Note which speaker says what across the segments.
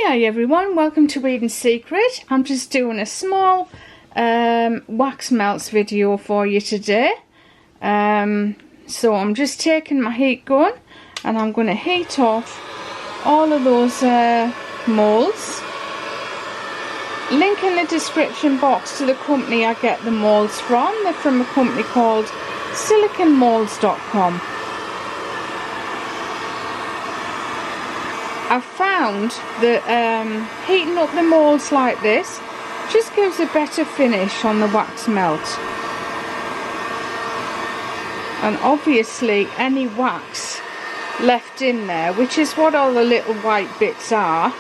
Speaker 1: Hi everyone, welcome to Eden Secret. I'm just doing a small wax melts video for you today. So I'm just taking my heat gun and I'm going to heat off all of those moulds. Link in the description box to the company I get the moulds from. They're from a company called SiliconeMoulds.com. I've found that heating up the moulds like this just gives a better finish on the wax melt. And obviously any wax left in there, which is what all the little white bits are,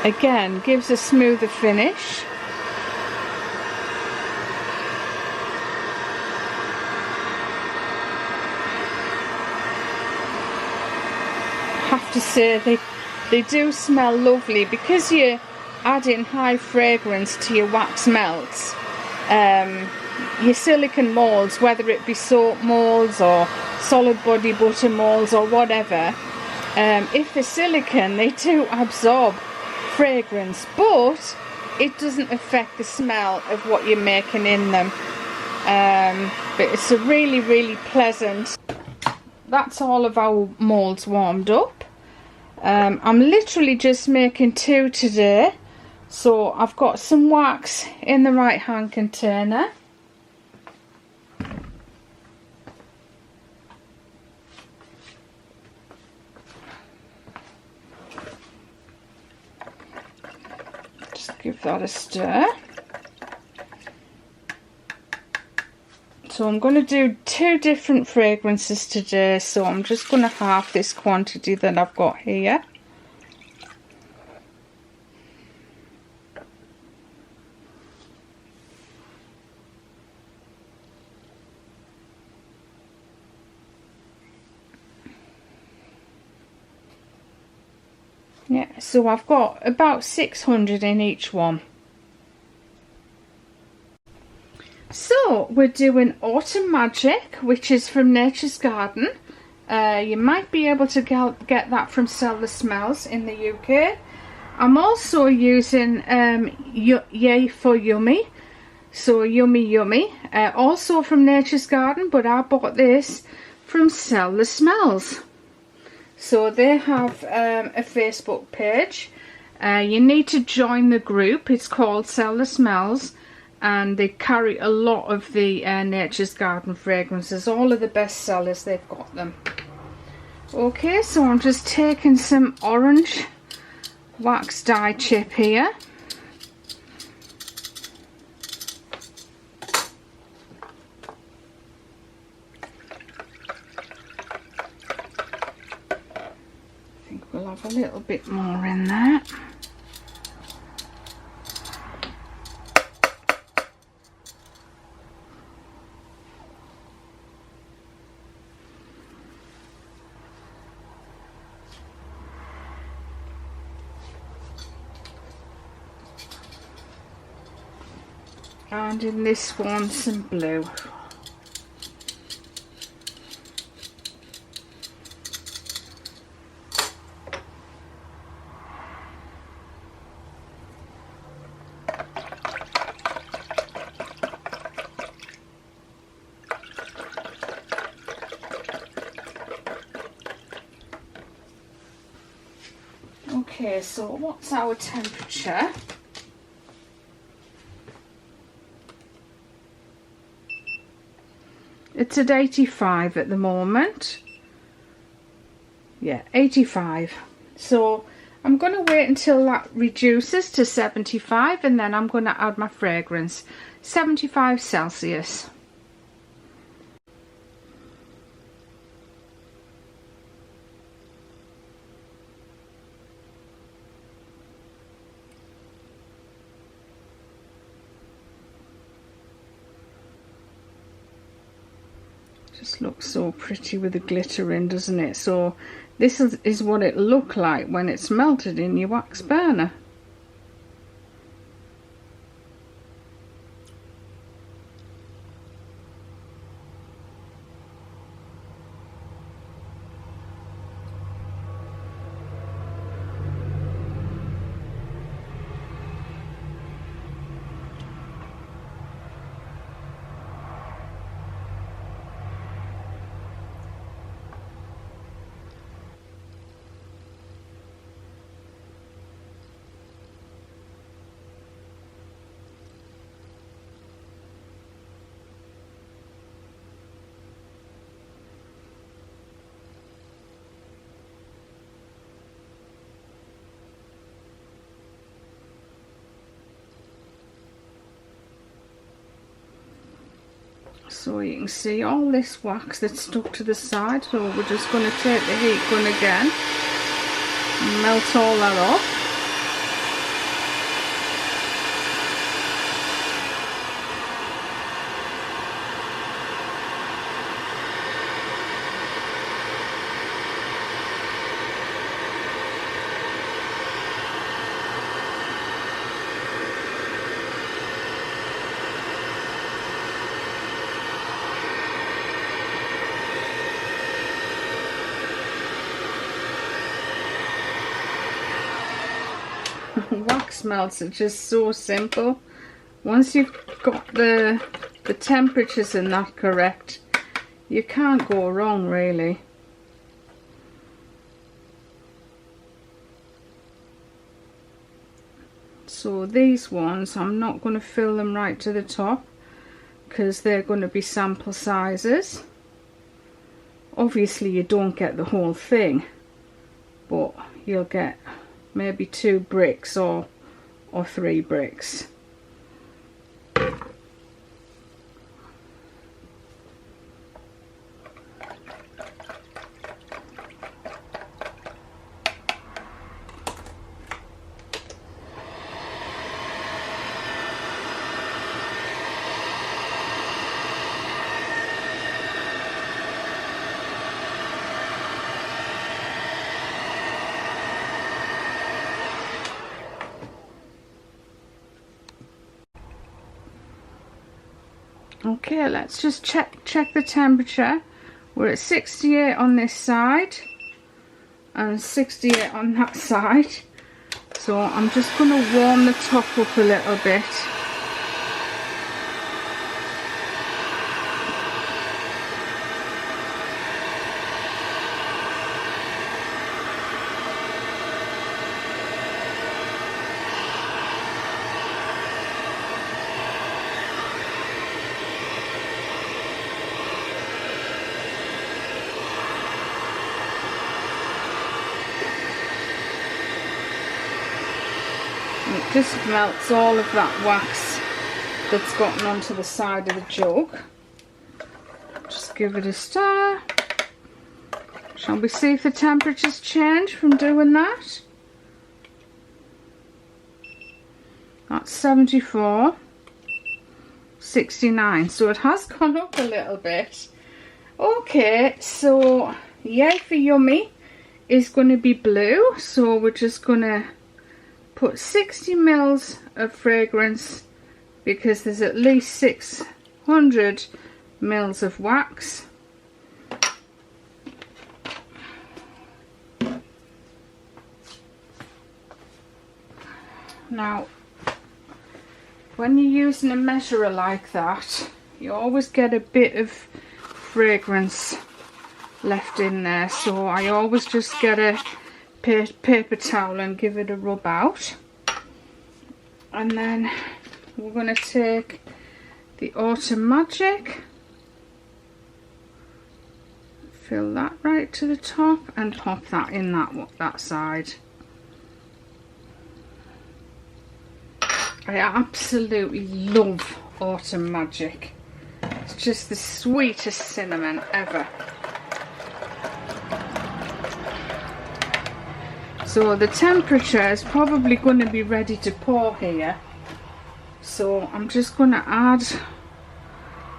Speaker 1: again gives a smoother finish. Have to say they do smell lovely because you're adding high fragrance to your wax melts. Your silicone moulds, whether it be soap moulds or solid body butter moulds or whatever, if they're silicone they do absorb fragrance, but it doesn't affect the smell of what you're making in them. But it's a really pleasant. That's all of our moulds warmed up. I'm literally just making 2 today, so I've got some wax in the right hand container. Just give that a stir. So I'm going to do 2 different fragrances today, so I'm just going to halve this quantity that I've got here. Yeah, so I've got about 600 in each one. So we're doing Autumn Magic, which is from Nature's Garden. You might be able to get that from Cello Smells in the UK. I'm also using Yay for Yummy, so Yummy, also from Nature's Garden, but I bought this from Cello Smells. So they have a Facebook page. You need to join the group. It's called Cello Smells. And they carry a lot of the Nature's Garden fragrances, all of the best sellers, they've got them. Okay, so I'm just taking some orange wax dye chip here. I think we'll have a little bit more in there. And in this one, some blue. Okay, so what's our temperature? It's at 85 at the moment. Yeah, 85. So I'm going to wait until that reduces to 75 and then I'm going to add my fragrance. 75 Celsius. Just looks so pretty with the glitter in, doesn't it? So this is what it looked like when it's melted in your wax burner. So you can see all this wax that's stuck to the side. So we're just going to take the heat gun again and melt all that off. Wax melts are just so simple. Once you've got the temperatures and that correct, you can't go wrong really. So these ones, I'm not going to fill them right to the top because they're going to be sample sizes. Obviously you don't get the whole thing, but you'll get maybe 2 bricks or 3 bricks. Okay, let's just check the temperature. We're at 68 on this side and 68 on that side. So I'm just going to warm the top up a little bit. It just melts all of that wax that's gotten onto the side of the jug. Just give it a stir. Shall we see if the temperatures change from doing that? That's 74, 69, so it has gone up a little bit. Okay, so Yay for Yummy is going to be blue, so we're just going to put 60 mils of fragrance because there's at least 600 mils of wax. Now, when you're using a measurer like that, you always get a bit of fragrance left in there, so I always just get a paper towel and give it a rub out. And then we're going to take the Autumn Magic, fill that right to the top and pop that in that side. I absolutely love Autumn Magic. It's just the sweetest cinnamon ever. So the temperature is probably going to be ready to pour here. So I'm just going to add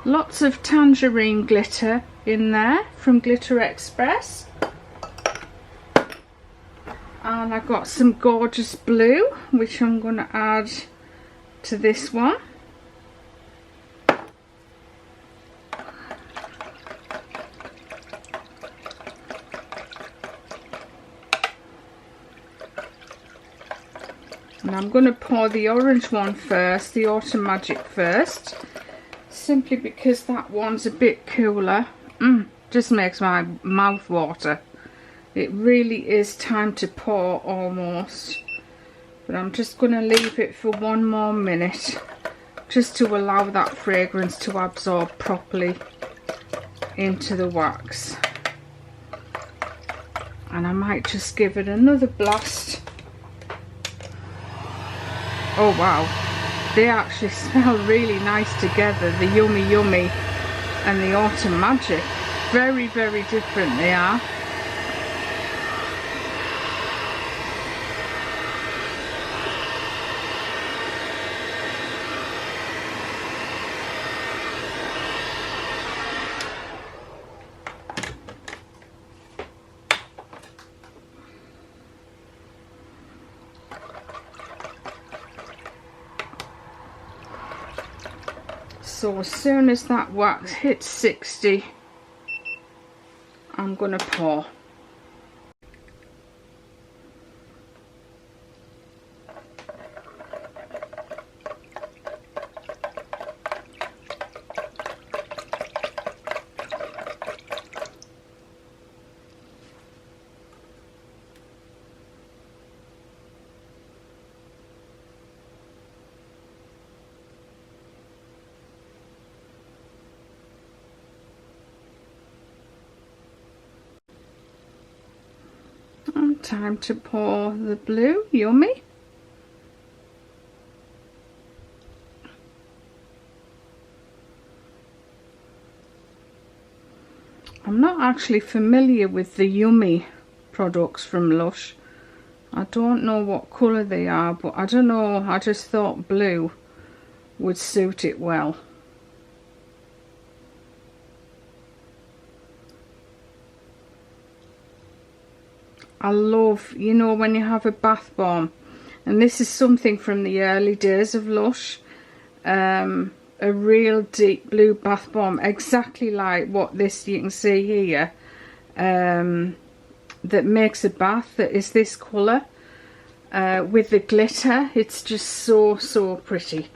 Speaker 1: lots of tangerine glitter in there from Glitter Express. And I've got some gorgeous blue, which I'm going to add to this one. And I'm going to pour the orange one first, the Autumn Magic first, simply because that one's a bit cooler. Just makes my mouth water. It really is time to pour almost. But I'm just going to leave it for 1 more minute, just to allow that fragrance to absorb properly into the wax. And I might just give it another blast. Oh wow, they actually smell really nice together, the Yummy Yummy and the Autumn Magic. Very, very different they are. So as soon as that wax hits 60, I'm going to pour. And time to pour the blue. Yummy. I'm not actually familiar with the Yummy products from Lush. I don't know what colour they are, but I don't know, I just thought blue would suit it well. I love, you know, when you have a bath bomb, and this is something from the early days of Lush, a real deep blue bath bomb, exactly like what this you can see here, that makes a bath, that is this colour, with the glitter. It's just so pretty.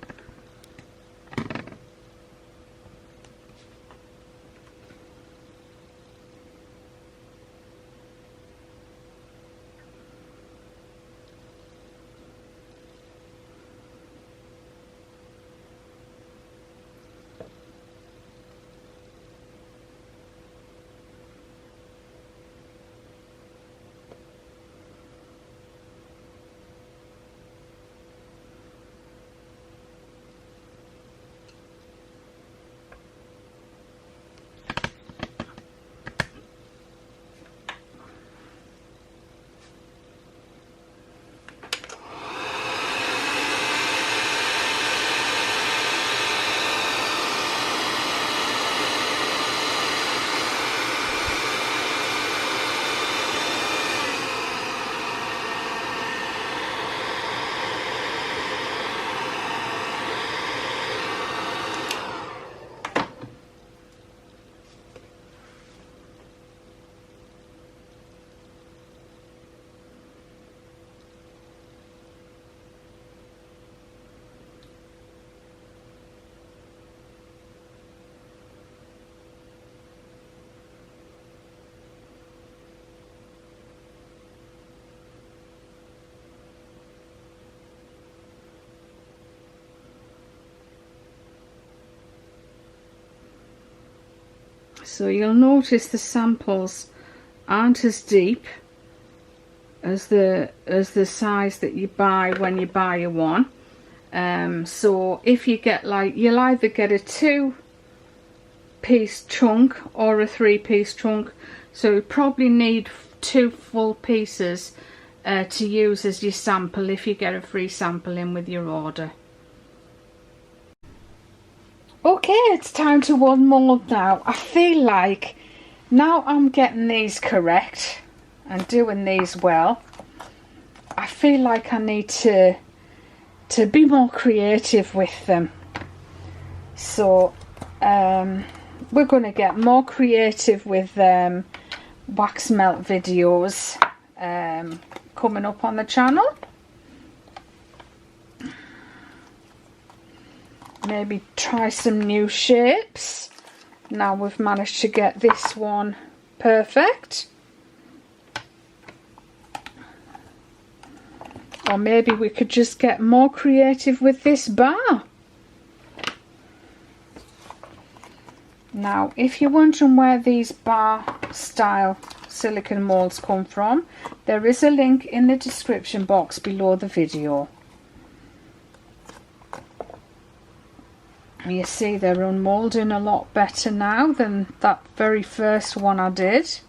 Speaker 1: So you'll notice the samples aren't as deep as the size that you buy when you buy a one. So if you get, like, you'll either get a 2-piece chunk or a 3-piece chunk. So you probably need 2 full pieces to use as your sample if you get a free sample in with your order. Okay, it's time to unmold now. I feel like now I'm getting these correct and doing these well, I feel like I need to be more creative with them. So we're going to get more creative with wax melt videos coming up on the channel. Maybe try some new shapes now we've managed to get this one perfect. Or maybe we could just get more creative with this bar. Now, if you're wondering where these bar style silicone molds come from, there is a link in the description box below the video. You see they're unmolding a lot better now than that very first one I did.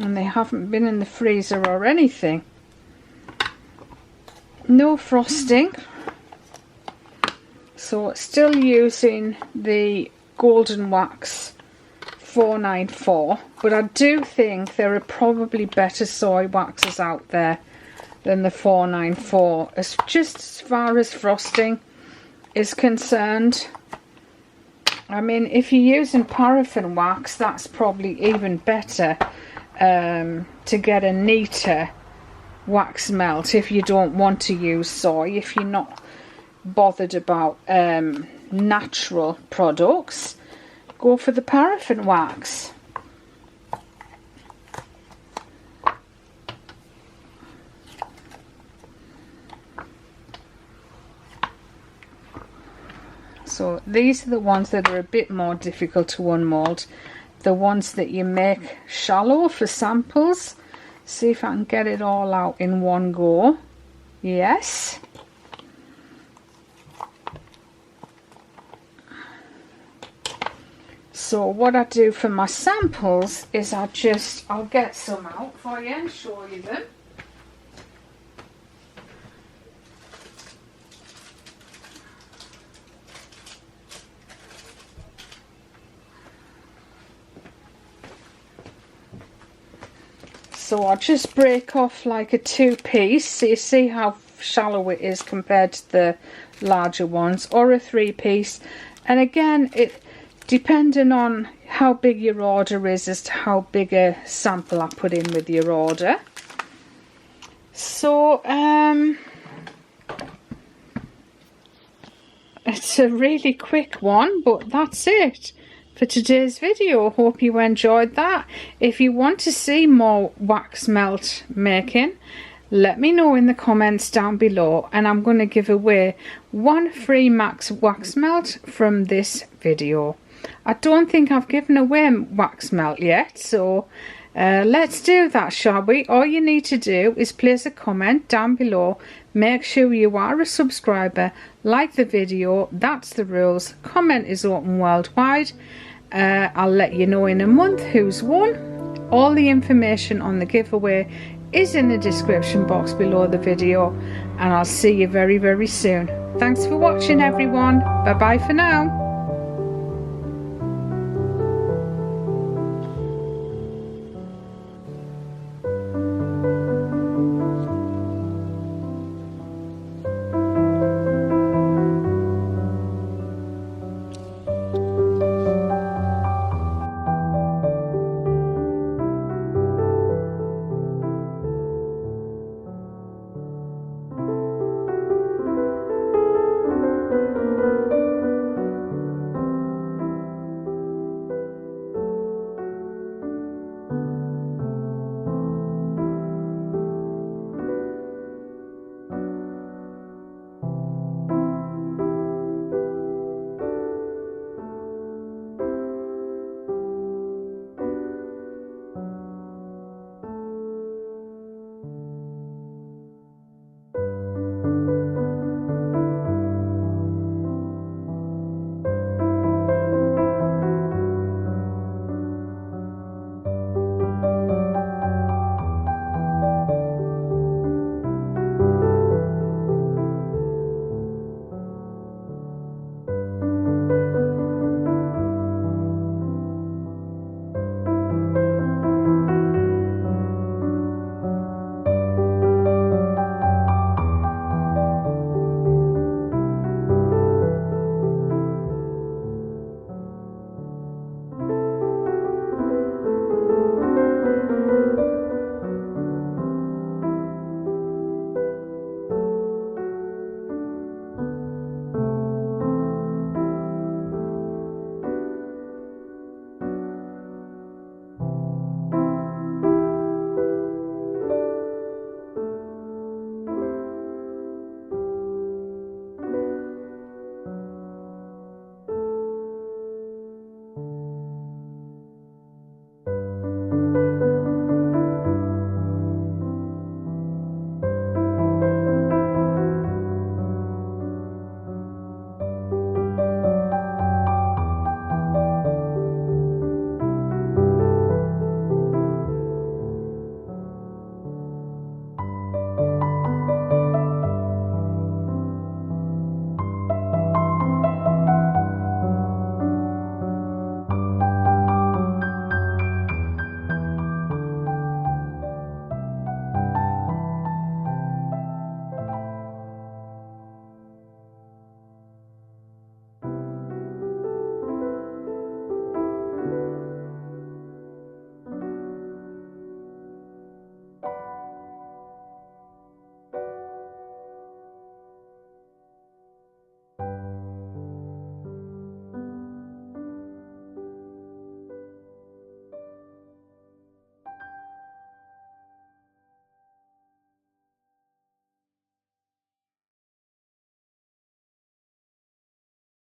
Speaker 1: And they haven't been in the freezer or anything. No frosting. So still using the Golden Wax 494, but I do think there are probably better soy waxes out there than the 494 as far as frosting is concerned. I mean, if you're using paraffin wax, that's probably even better to get a neater wax melt if you don't want to use soy, if you're not bothered about natural products. Go for the paraffin wax. So these are the ones that are a bit more difficult to unmold. The ones that you make shallow for samples. See if I can get it all out in one go. Yes. So what I do for my samples is I'll get some out for you and show you them. So I'll just break off like a 2-piece, so you see how shallow it is compared to the larger ones, or a 3-piece. And again, it depending on how big your order is as to how big a sample I put in with your order. So it's a really quick one, but that's it for today's video. Hope you enjoyed that. If you want to see more wax melt making, let me know in the comments down below, and I'm going to give away one free max wax melt from this video. I don't think I've given away wax melt yet, so let's do that, shall we? All you need to do is place a comment down below. Make sure you are a subscriber, like the video, that's the rules. Comment is open worldwide. I'll let you know in a month who's won. All the information on the giveaway is in the description box below the video, and I'll see you very, very soon. Thanks for watching, everyone. Bye bye for now.